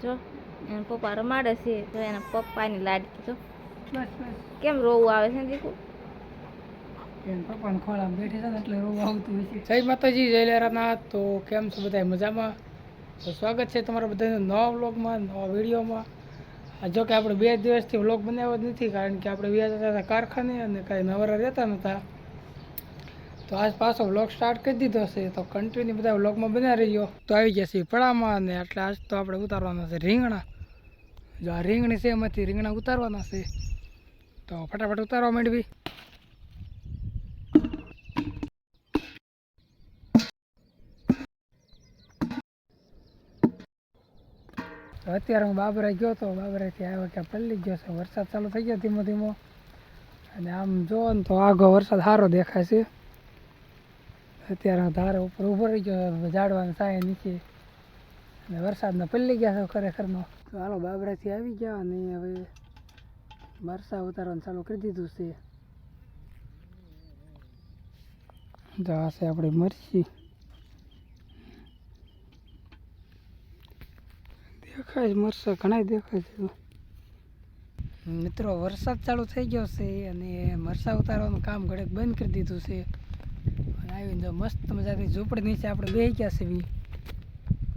જો એના પપ્પા રમાડે છે, જો એના પપ્પાની લાડકી જો બસ બસ કેમ રોવું આવે છે દીકુ? એના પપ્પાને ખોળામાં બેઠી છે ને એટલે રોવું આવતું હશે. જય માતાજી, જય લેરાનાથ. તો કેમ છો બધા મજામાં? તો સ્વાગત છે તમારા બધાનું નવા વ્લોગમાં, નવા વિડીયોમાં. જો કે આપણે 2 દિવસથી વ્લોગ બનાવ્યો જ નથી, કારણ કે આપણે વ્યા જતા હતા કારખાને અને કાંઈ નવરા રહેતા નહોતા. તો આજ પાછો વ્લોગ સ્ટાર્ટ કરી દીધો છે, તો કન્ટિન્યુ બધા વ્લોગમાં બના રહીયો. તો આવી ગયા છે પડામાં, અને એટલે આજ તો આપણે ઉતારવાના છે રીંગણા. જો આ રીંગણી છે એમાંથી રીંગણા ઉતારવાના છે, તો ફટાફટ ઉતારવા માંડવી. અત્યારે હું બાબરા ગયો તો બાબરાથી આવ્યો કે પલ્લી ગયો છે. વરસાદ ચાલુ થઈ ગયો ધીમો ધીમો, અને આમ જોવો ને તો આગો વરસાદ સારો દેખાય છે. અત્યારે ધારે ઉપર ઊભો રહી ગયો ઝાડવાની છાંય નીચે, અને વરસાદના પલ્લી ગયા છે ખરેખરનો. તો હાલો બાબરાથી આવી ગયા, અને હવે મરસા ઉતારવાનું ચાલુ કરી દીધું છે. જો આ છે આપણી મરચી, દેખાય છે મરસા ઘણા દેખાય છે. મિત્રો વરસાદ ચાલુ થઈ ગયો છે, અને મરસા ઉતારવાનું કામ ઘડીક બંધ કરી દીધું છે. અને આવીને જો મસ્ત મજાની ઝૂંપડી નીચે આપણે બેસી ગયા છે,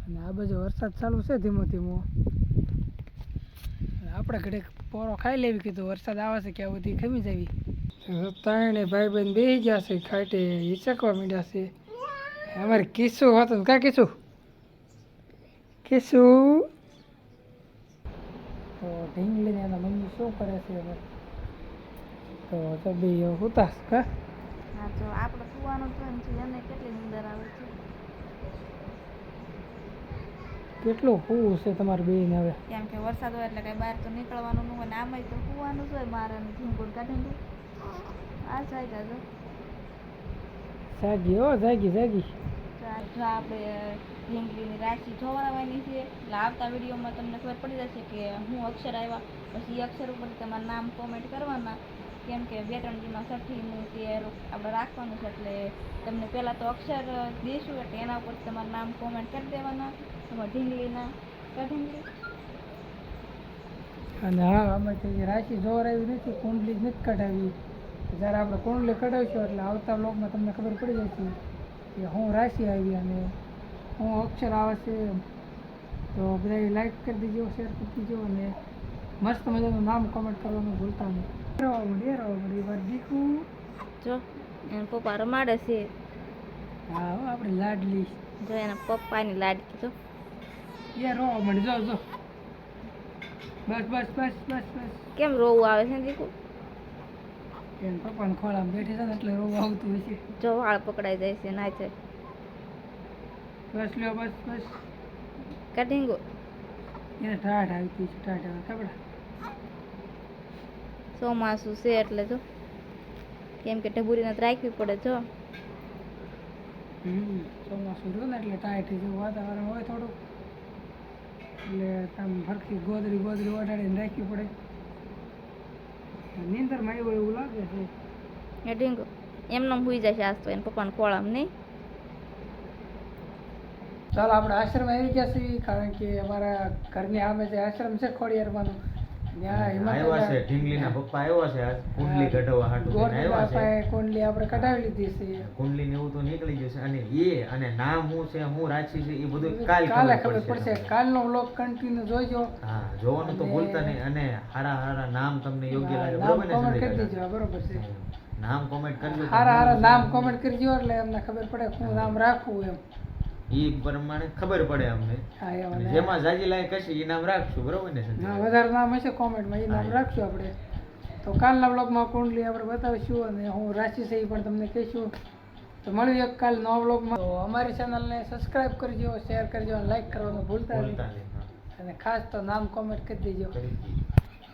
અને આ બાજુ વરસાદ ચાલુ છે ધીમો ધીમો. આપણે ઘડીક પોરો ખાઈ લેવી, કીધું વરસાદ આવે છે ક્યાં બધી ખમી જાવી. ત્રણે ભાઈ બહેન બેસી ગયા છે ખાટે, હિચકવા માંડ્યા છે. અમારે કીસું હતું કાં કીસું કીસું. તો ઢીંગલીને એના મમ્મી શું કરે છે હવે? તો તબી ઉતાસ કા. હા, જો આપણે સુવાનું તો એમ છે, એને કેટલી નીંદર આવે છે. કેટલું પૂવું છે તમારે બેન હવે? કેમ કે વરસાદ હોય એટલે કઈ બહાર તો નીકળવાનું ન હોય, ને આમાંય તો સુવાનું જ હોય. મારે ઢીંગુડ કાઢી આ જાગ્યા જો જાગી હો, જાગી જાગી. જો આપણે ઢીંગલીની રાશિ જોવાની છે, એટલે આવતા વિડીયોમાં તમને ખબર પડી જશે કે હું અક્ષર આવ્યા, પછી એ અક્ષર ઉપર તમારું નામ કોમેન્ટ કરવાના. કેમ કે 2-3 દીમાં છઠ્ઠીનું તે આપણે રાખવાનું છે, એટલે તમને પહેલાં તો અક્ષર દઈશું, એટલે એના ઉપર તમારું નામ કોમેન્ટ કરી દેવાના તમારા ઢીંગલીના. ઢીંગલી અને હા, આમાંથી રાશિ જોવરાવી નથી, કુંડલી જ નથી કઢાવી. જ્યારે આપણે કુંડલી કઢાવીશું એટલે આવતા વ્લોગમાં તમને ખબર પડી જશે કે હું રાશિ આવી અને હું અક્ષર આવે છે. તો બધા લાઈક કરી દીજો, શેર કરી દીજો, અને મસ્ત મજાનું નામ કોમેન્ટ કરવાનું ભૂલતા નહીં. જો એના પપ્પા રમાડે છે. હા હો, આપણે લાડલી. જો એના પપ્પાની લાડકી જો એ રોવા મળી. જો જો બસ બસ બસ બસ બસ. કેમ રોવું આવે છે દીકુ? એના પપ્પાને ખોળામાં બેઠી છે ને એટલે રોવું આવતું હશે. જો વાળ પકડાઈ જાય છે નાચે. બસ લ્યો બસ બસ. કાઢીંગો એને ટાઢ આવતી છે, ટાઢ આવે ખબર. ચોમાસું છે એટલે જો, કેમ કે ઢબુરીને તો રાખવી પડે. જો ચોમાસું રહ્યું ને એટલે ટાઈટ જેવું વાતાવરણ હોય થોડુંક, એટલે આમ ફરકી ગોદરી ગોદરી ઓઢાડીને રાખવી પડે. નીંદરમાં આવ્યો એવું લાગે છે. એ ઢીંગો એમને સુઈ જશે આજ તો, એને પપ્પાને ખોળામાં નહીં. ચાલો આપણે આશ્રમ આવી ગયા છીએ, કારણ કે અમારા ઘરની સામે જે આશ્રમ છે ખોડિયારમાંનો, ઢીંગલીના પપ્પા આવ્યા છે આજ કુંડલી કઢાવવા હાટુ આવ્યા છે. કુંડલી આપણે કઢાવી લીધી છે. કુંડલી ને એવું તો નીકળી જશે, અને અને નામ શું છે, હું રાશિ છે, એ બધું કાલે ખબર પડશે. કાલનો વ્લોગ કન્ટિન્યુ જોજો. હા, જોવાનું તો ભૂલતા નહીં, અને હારા નામ તમને યોગ્ય લાગે બરોબર ને? કોમેન્ટ કરી દેજો. બરોબર છે, નામ કોમેન્ટ કરજો. હારા નામ કોમેન્ટ કરજો, એટલે અમને ખબર પડે શું નામ રાખવું એમ. એ પ્રમાણે ખબર પડે અમને. જેમાં જાજી લાયક હશે એ નામ રાખશું, બરોબર ને? વધારે નામ હશે કોમેન્ટમાં, એ નામ રાખશું આપણે. તો કાલના વ્લોગમાં કુંડલી આપણે બતાવીશું, અને હું રાશિ છે એ પણ તમને કહીશું. તો મળીએ કાલ નવા વ્લોગમાં. તો અમારી ચેનલને સબસ્ક્રાઈબ કરજો, શેર કરજો, અને લાઈક કરવાનું ભૂલતા નહીં, અને ખાસ તો નામ કોમેન્ટ કરી દેજો.